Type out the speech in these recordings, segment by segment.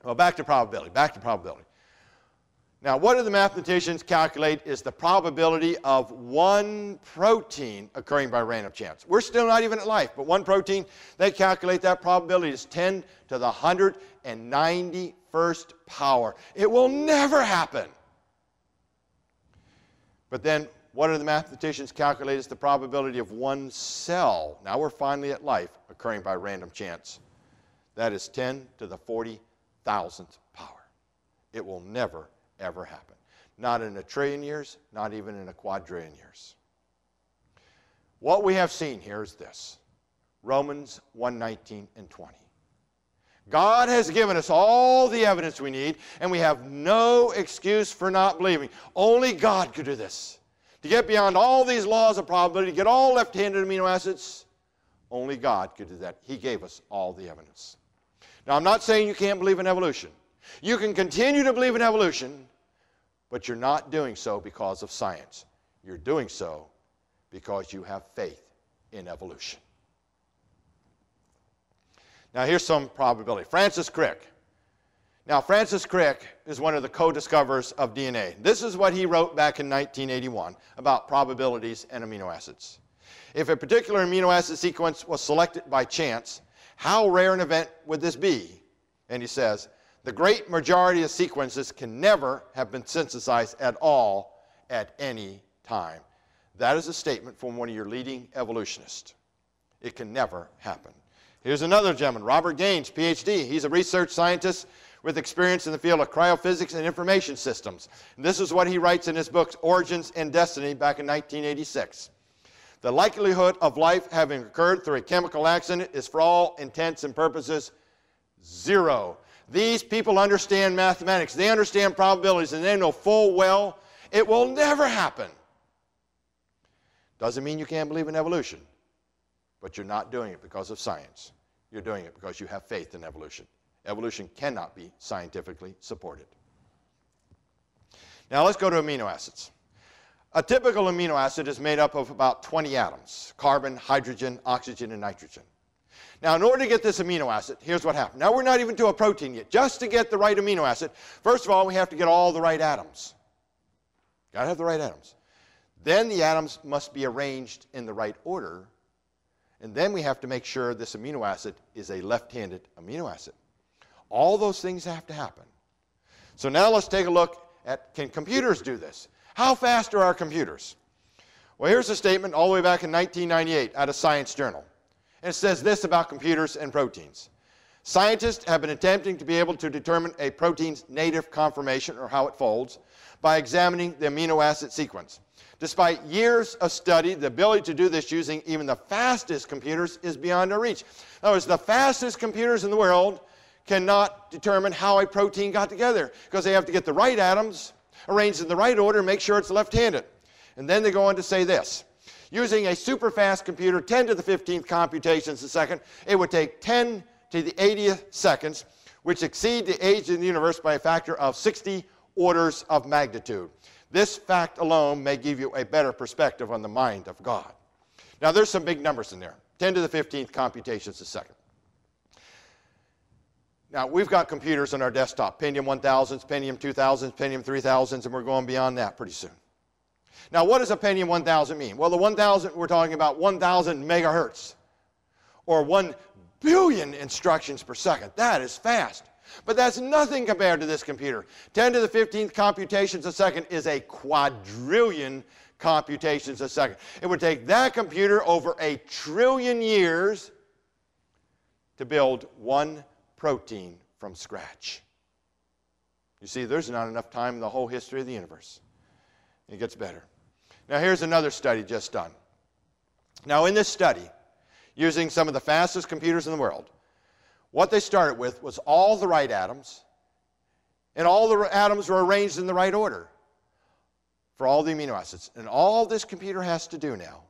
Well, back to probability, Now, what do the mathematicians calculate is the probability of one protein occurring by random chance? We're still not even at life, but one protein, they calculate that probability is 10 to the 191st power. It will never happen. But then, what do the mathematicians calculate is the probability of one cell? Now we're finally at life occurring by random chance. That is 10 to the 40,000th power. It will never, ever happen. Not in a trillion years, not even in a quadrillion years. What we have seen here is this. Romans 1:19 and 20. God has given us all the evidence we need, and we have no excuse for not believing. Only God could do this. To get beyond all these laws of probability, to get all left-handed amino acids, only God could do that. He gave us all the evidence. Now, I'm not saying you can't believe in evolution. You can continue to believe in evolution, but you're not doing so because of science. You're doing so because you have faith in evolution. Now, here's some probability. Francis Crick. Now, Francis Crick is one of the co-discoverers of DNA. This is what he wrote back in 1981 about probabilities and amino acids. If a particular amino acid sequence was selected by chance, how rare an event would this be? And he says, the great majority of sequences can never have been synthesized at all at any time. That is a statement from one of your leading evolutionists. It can never happen. Here's another gentleman, Robert Gaines, PhD. He's a research scientist with experience in the field of cryophysics and information systems. And this is what he writes in his book, Origins and Destiny, back in 1986. The likelihood of life having occurred through a chemical accident is, for all intents and purposes, 0. These people understand mathematics. They understand probabilities, and they know full well it will never happen. Doesn't mean you can't believe in evolution, but you're not doing it because of science. You're doing it because you have faith in evolution. Evolution cannot be scientifically supported. Now let's go to amino acids. A typical amino acid is made up of about 20 atoms: carbon, hydrogen, oxygen, and nitrogen. Now, in order to get this amino acid, here's what happened. Now, we're not even to a protein yet. Just to get the right amino acid, first of all, we have to get all the right atoms. Got to have the right atoms. Then the atoms must be arranged in the right order. And then we have to make sure this amino acid is a left-handed amino acid. All those things have to happen. So now let's take a look at, can computers do this? How fast are our computers? Well, here's a statement all the way back in 1998 out of Science Journal. And it says this about computers and proteins. Scientists have been attempting to be able to determine a protein's native conformation, or how it folds, by examining the amino acid sequence. Despite years of study, the ability to do this using even the fastest computers is beyond our reach. In other words, the fastest computers in the world cannot determine how a protein got together, because they have to get the right atoms arranged in the right order and make sure it's left-handed. And then they go on to say this. Using a super-fast computer, 10 to the 15th computations a second, it would take 10 to the 80th seconds, which exceed the age of the universe by a factor of 60 orders of magnitude. This fact alone may give you a better perspective on the mind of God. Now, there's some big numbers in there. 10 to the 15th computations a second. Now, we've got computers on our desktop, Pentium 1000s, Pentium 2000s, Pentium 3000s, and we're going beyond that pretty soon. Now, what does a Pentium 1000 mean? Well, the 1000, we're talking about 1,000 megahertz, or 1 billion instructions per second. That is fast. But that's nothing compared to this computer. 10 to the 15th computations a second is a quadrillion computations a second. It would take that computer over 1 trillion years to build one protein from scratch. You see, there's not enough time in the whole history of the universe. It gets better. Now, here's another study just done. Now, in this study, using some of the fastest computers in the world, what they started with was all the right atoms, and all the atoms were arranged in the right order for all the amino acids. And all this computer has to do now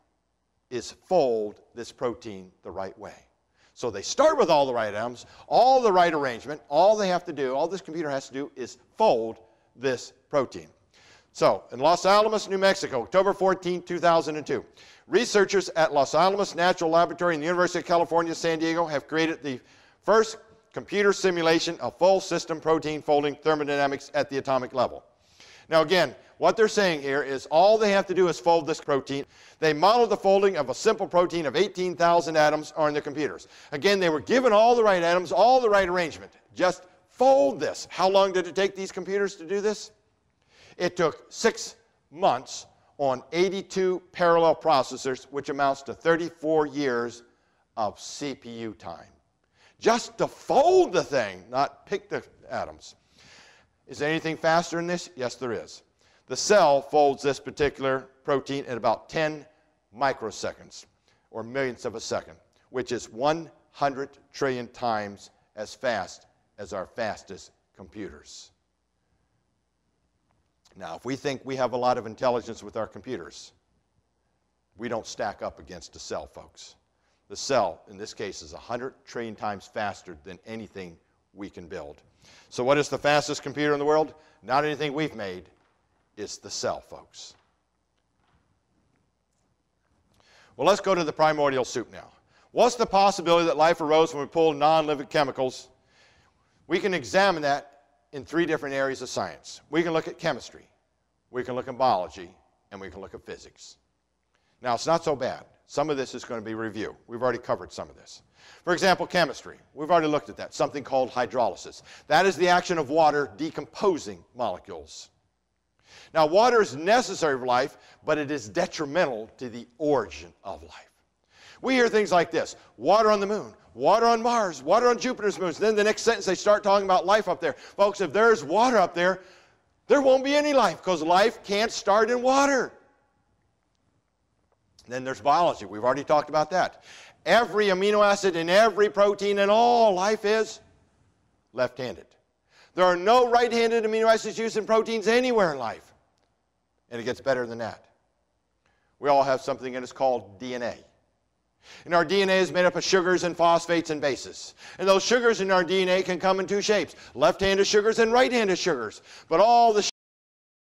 is fold this protein the right way. So they start with all the right atoms, all the right arrangement. All they have to do, all this computer has to do, is fold this protein. So, in Los Alamos, New Mexico, October 14, 2002, researchers at Los Alamos Natural Laboratory and the University of California, San Diego have created the first computer simulation of full system protein folding thermodynamics at the atomic level. Now again, what they're saying here is all they have to do is fold this protein. They modeled the folding of a simple protein of 18,000 atoms on their computers. Again, they were given all the right atoms, all the right arrangement. Just fold this. How long did it take these computers to do this? It took 6 months on 82 parallel processors, which amounts to 34 years of CPU time. Just to fold the thing, not pick the atoms. Is there anything faster than this? Yes, there is. The cell folds this particular protein at about 10 microseconds, or millionths of a second, which is 100 trillion times as fast as our fastest computers. Now, if we think we have a lot of intelligence with our computers, we don't stack up against the cell, folks. The cell, in this case, is 100 trillion times faster than anything we can build. So what is the fastest computer in the world? Not anything we've made. It's the cell, folks. Well, let's go to the primordial soup now. What's the possibility that life arose when we pulled non-living chemicals? We can examine that in 3 different areas of science. We can look at chemistry, we can look at biology, and we can look at physics. Now, it's not so bad. Some of this is going to be review. We've already covered some of this. For example, chemistry. We've already looked at that, something called hydrolysis. That is the action of water decomposing molecules. Now, water is necessary for life, but it is detrimental to the origin of life. We hear things like this: water on the moon, water on Mars, water on Jupiter's moons. Then the next sentence they start talking about life up there. Folks, if there's water up there, there won't be any life, because life can't start in water. Then there's biology. We've already talked about that. Every amino acid in every protein in all life is left-handed. There are no right-handed amino acids used in proteins anywhere in life. And it gets better than that. We all have something that is called DNA. And our DNA is made up of sugars and phosphates and bases. And those sugars in our DNA can come in 2 shapes: left-handed sugars and right-handed sugars. But all the